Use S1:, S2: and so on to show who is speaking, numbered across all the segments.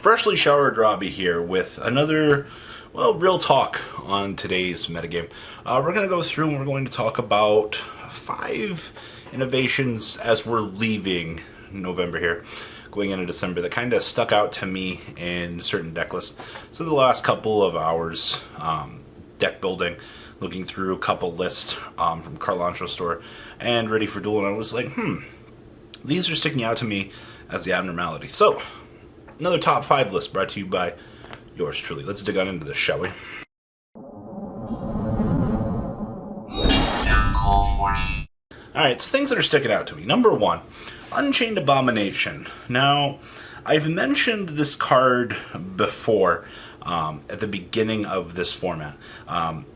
S1: Freshly showered Robbie here with another, well, real talk on today's metagame. We're going to go through and we're going to talk about 5 innovations as we're leaving November here, going into December, that kind of stuck out to me in certain deck lists. So the last couple of hours, deck building, looking through a couple lists from Carlancho store and ready for duel, and I was like, these are sticking out to me as the abnormality. So, another top 5 list brought to you by yours truly. Let's dig on into this, shall we? Alright, so things that are sticking out to me. Number 1, Unchained Abomination. Now, I've mentioned this card before at the beginning of this format.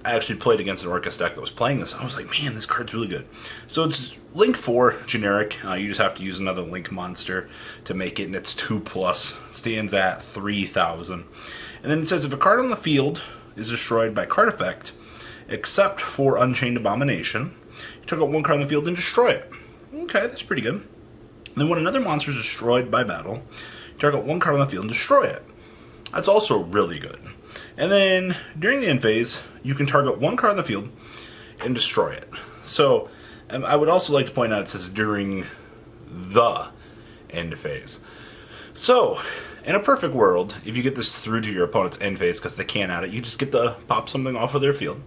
S1: I actually played against an Orcust deck that was playing this. I was like, man, this card's really good. So it's Link 4, generic. You just have to use another Link monster to make it, and it's 2+. Stands at 3,000. And then it says, if a card on the field is destroyed by card effect, except for Unchained Abomination, you took out one card on the field and destroy it. Okay, that's pretty good. And then when another monster is destroyed by battle, you took out one card on the field and destroy it. That's also really good. And then, during the end phase, you can target one card on the field and destroy it. So, I would also like to point out it says during the end phase. So, in a perfect world, if you get this through to your opponent's end phase because they can't add it, you just get to pop something off of their field.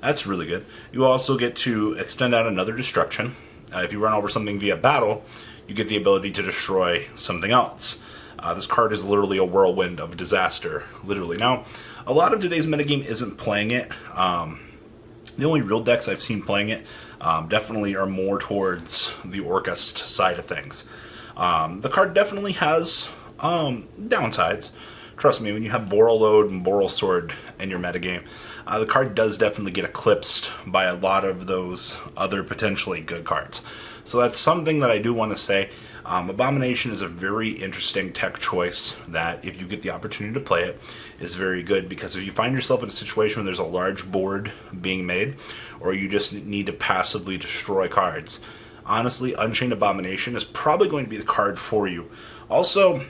S1: That's really good. You also get to extend out another destruction. If you run over something via battle, you get the ability to destroy something else. This card is literally a whirlwind of disaster, literally. Now, a lot of today's metagame isn't playing it. The only real decks I've seen playing it definitely are more towards the Orcust side of things. The card definitely has downsides. Trust me, when you have Borreload and Borrelsword in your metagame, the card does definitely get eclipsed by a lot of those other potentially good cards. So that's something that I do want to say. Abomination is a very interesting tech choice that, if you get the opportunity to play it, is very good, because if you find yourself in a situation where there's a large board being made, or you just need to passively destroy cards, honestly, Unchained Abomination is probably going to be the card for you. Also,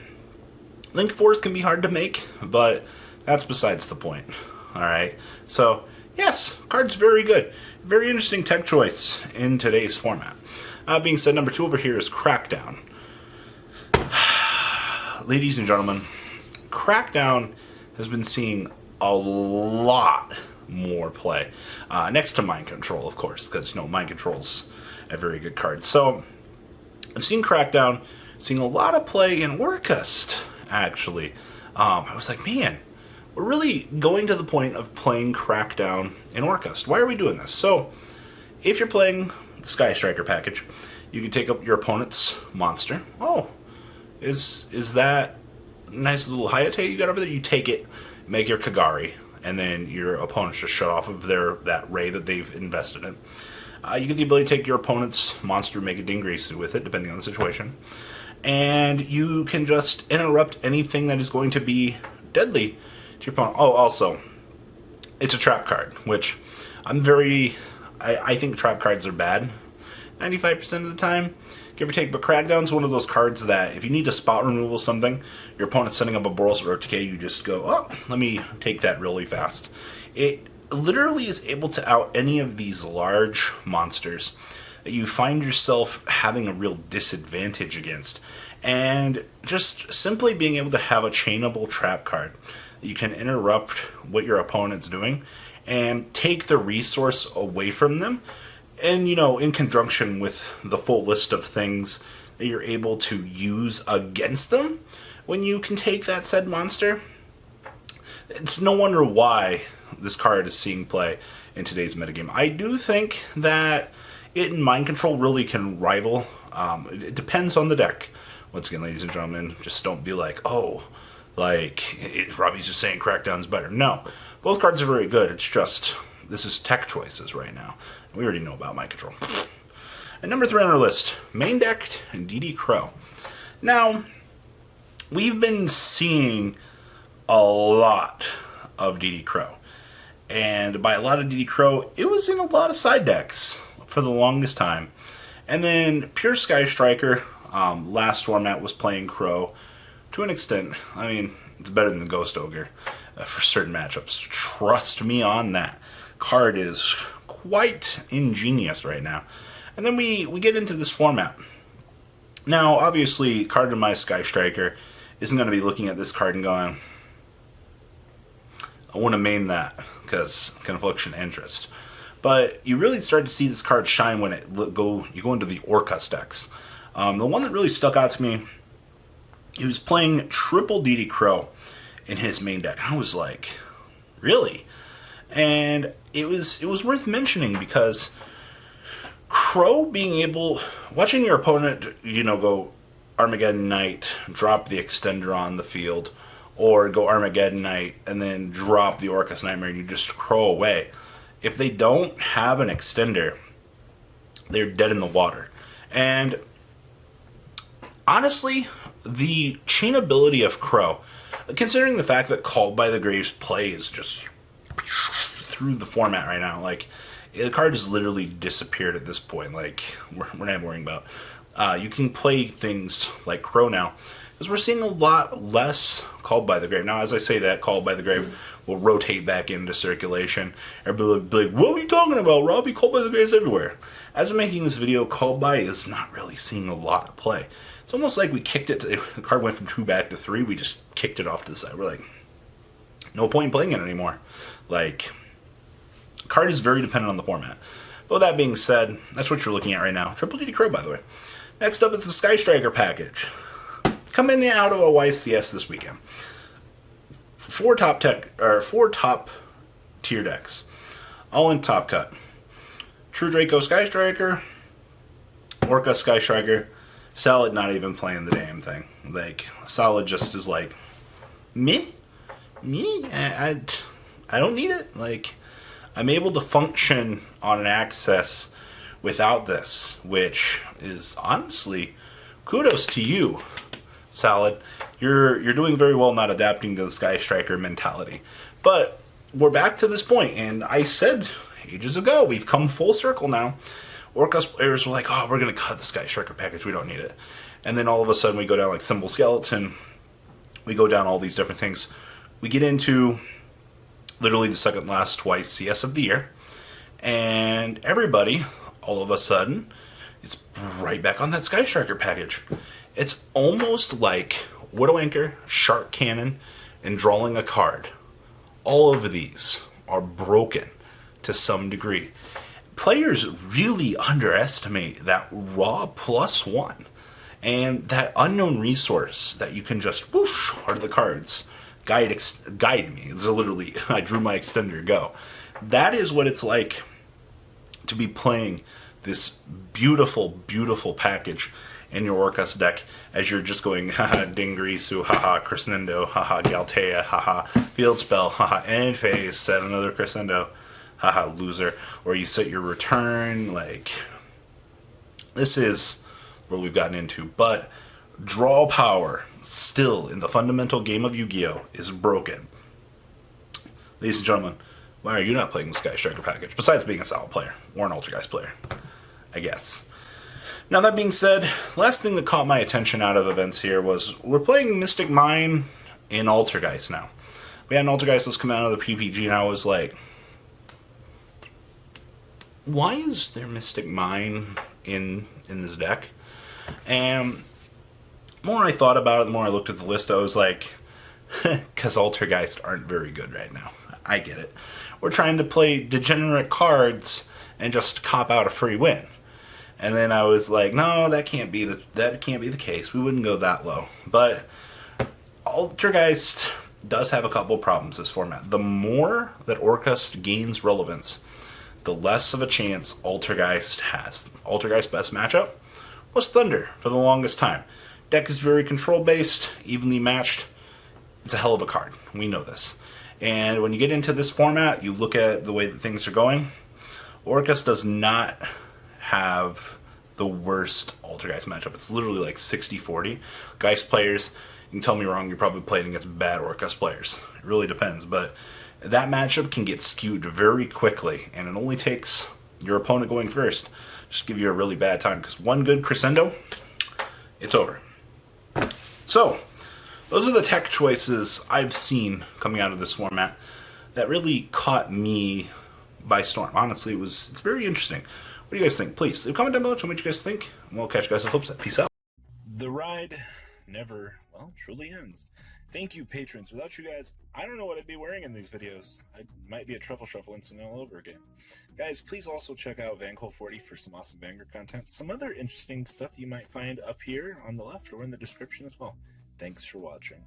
S1: Link 4s can be hard to make, but that's besides the point. Alright, so yes, card's very good. Very interesting tech choice in today's format. Being said, number 2 over here is Crackdown. Ladies and gentlemen, Crackdown has been seeing a lot more play. Next to Mind Control, of course, because, Mind Control's a very good card. So, I've seen Crackdown, seeing a lot of play in Orcust, actually. I was like, man, we're really going to the point of playing Crackdown in Orcust. Why are we doing this? So, if you're playing the Sky Striker package, you can take up your opponent's monster. Oh, is that nice little Hayate you got over there? You take it, make your Kagari, and then your opponent's just shut off of that ray that they've invested in. You get the ability to take your opponent's monster, make a Dingresu with it, depending on the situation. And you can just interrupt anything that is going to be deadly to your opponent. Oh, also, it's a trap card, which I think trap cards are bad 95% of the time, give or take, but Crackdown's one of those cards that if you need to spot removal something, your opponent's setting up a Borrelsword or TK, you just go, oh, let me take that really fast. It literally is able to out any of these large monsters that you find yourself having a real disadvantage against. And just simply being able to have a chainable trap card that you can interrupt what your opponent's doing and take the resource away from them, and, in conjunction with the full list of things that you're able to use against them when you can take that said monster. It's no wonder why this card is seeing play in today's metagame. I do think that it and Mind Control really can rival. It depends on the deck. Once again, ladies and gentlemen, just don't be like, Robbie's just saying Crackdown's better. No, both cards are very good. It's just, this is tech choices right now. We already know about Mind Control. And number 3 on our list, main decked and DD Crow. Now, we've been seeing a lot of DD Crow. And by a lot of DD Crow, it was in a lot of side decks for the longest time. And then Pure Sky Striker, last format, was playing Crow to an extent. I mean, It's better than the Ghost Ogre for certain matchups. Trust me on that. Card is quite ingenious right now. And then we get into this format. Now, obviously, Card in my Sky Striker isn't going to be looking at this card and going, I want to main that because confliction interest. But you really start to see this card shine when you go into the Orcust decks. The one that really stuck out to me, he was playing triple DD Crow in his main deck. I was like, really? And it was worth mentioning because Crow being able, watching your opponent, go Armageddon Knight, drop the Extender on the field, or go Armageddon Knight and then drop the Orcust Nightmare and you just Crow away. If they don't have an Extender, they're dead in the water. And honestly, the chainability of Crow, considering the fact that Called by the Graves play is just through the format right now, like, the card has literally disappeared at this point. Like, we're not worrying about. You can play things like Crow now, because we're seeing a lot less Called by the Grave. Now, as I say that, Called by the Grave will rotate back into circulation. Everybody will be like, what are you talking about, Robbie? Called by the Grave's everywhere. As I'm making this video, Called by is not really seeing a lot of play. It's almost like we kicked it, the card went from 2 back to 3, we just kicked it off to the side. We're like, no point in playing it anymore. Like, the card is very dependent on the format. But with that being said, that's what you're looking at right now. Triple DD Crow, by the way. Next up is the Sky Striker package. Coming out of a YCS this weekend. 4 top tier decks. All in top cut. True Draco Sky Striker, Orca Sky Striker, Salad not even playing the damn thing. Like, Salad just is like, me? I don't need it. Like, I'm able to function on an Access without this, which is honestly kudos to you, Salad. You're doing very well not adapting to the Sky Striker mentality. But we're back to this point, and I said ages ago, we've come full circle now. Orcust players were like, oh, we're going to cut the Sky Striker package, we don't need it. And then all of a sudden we go down like Symbol Skeleton, we go down all these different things. We get into literally the second last YCS of the year, and everybody, all of a sudden, is right back on that Sky Striker package. It's almost like Widow Anchor, Shark Cannon, and drawing a card. All of these are broken to some degree. Players really underestimate that raw +1 and that unknown resource that you can just whoosh out of the cards. Guide me. It's literally, I drew my Extender, go. That is what it's like to be playing this beautiful, beautiful package in your Orcust deck as you're just going, haha, Dingrisu, haha, Crescendo, haha, Galtea, haha, Field Spell, haha, end phase, set another Crescendo, haha, loser. Or you set your return, like, this is what we've gotten into. But draw power, still, in the fundamental game of Yu-Gi-Oh! Is broken. Ladies and gentlemen, why are you not playing the Sky Striker package? Besides being a solid player, or an Altergeist player, I guess. Now that being said, last thing that caught my attention out of events here was we're playing Mystic Mine in Altergeist now. We had an Altergeist that's coming out of the PPG, and I was like, why is there Mystic Mine in this deck? And the more I thought about it, the more I looked at the list, I was like, because Altergeist aren't very good right now. I get it. We're trying to play degenerate cards and just cop out a free win. And then I was like, no, that can't be the case. We wouldn't go that low. But Altergeist does have a couple problems this format. The more that Orcust gains relevance, the less of a chance Altergeist has. Altergeist's best matchup was Thunder for the longest time. Deck is very control-based, evenly matched. It's a hell of a card. We know this. And when you get into this format, you look at the way that things are going, Orcust does not have the worst Altergeist matchup. It's literally like 60-40. Geist players, you can tell me wrong, you're probably playing against bad Orcust players. It really depends, but that matchup can get skewed very quickly, and it only takes your opponent going first just give you a really bad time, because one good crescendo, it's over. So, those are the tech choices I've seen coming out of this format that really caught me by storm. Honestly, it's very interesting. What do you guys think? Please leave a comment down below. Tell me what you guys think. And we'll catch you guys on the flip side. Peace out. The ride never, well, truly ends. Thank you, patrons. Without you guys, I don't know what I'd be wearing in these videos. I might be a truffle shuffle incident all over again. Guys, please also check out Vanquil40 for some awesome Vanguard content. Some other interesting stuff you might find up here on the left or in the description as well. Thanks for watching.